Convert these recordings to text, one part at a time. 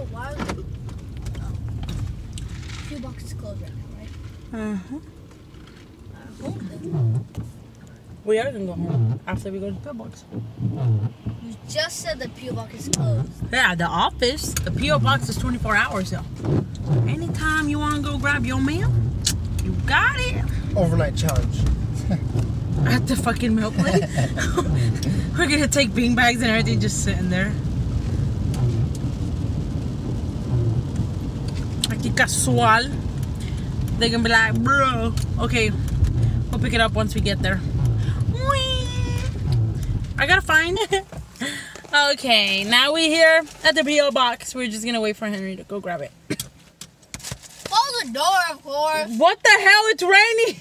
So why? Oh. Few boxes closed right now, right? Uh-huh. Home then. We are gonna go home after we go to the P.O. box. You just said the P.O. box is closed. Yeah, the office. The P.O. box is 24 hours though. Anytime you wanna go grab your mail, you got it. Overnight challenge. At the fucking milk plate. We're gonna take bean bags and everything just sitting there. Aquí casual. They're gonna be like, bro. Okay, we'll pick it up once we get there. Whee! I gotta find it. Okay, now we're here at the P.O. box. We're just gonna wait for Henry to go grab it. Close the door, of course. What the hell? It's raining.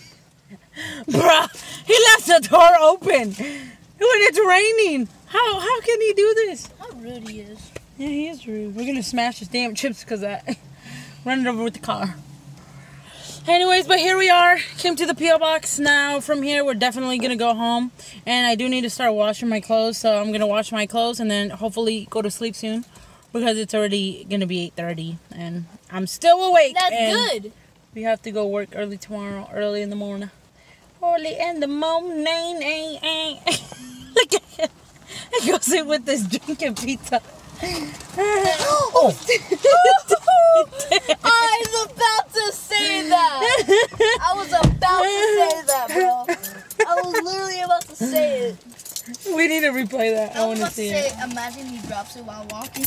Bruh, he left the door open when it's raining. How can he do this? How rude he is. Yeah, he is rude. We're gonna smash his damn chips because that. Run it over with the car. Anyways, but here we are. Came to the P.O. box. Now from here we're definitely gonna go home. And I do need to start washing my clothes. So I'm gonna wash my clothes and then hopefully go to sleep soon. Because it's already gonna be 8:30 and I'm still awake. That's and good. We have to go work early tomorrow, early in the morning. Early in the morning. Look at him. He goes in with this drinking pizza. Oh! I was about to say that. I was about to say that, bro. I was literally about to say it. We need to replay that. I I want was to about to see say, it. imagine he drops it while walking.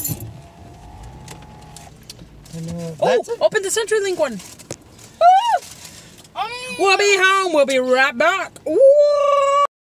Oh, open the CenturyLink one. We'll be home. We'll be right back. Woo!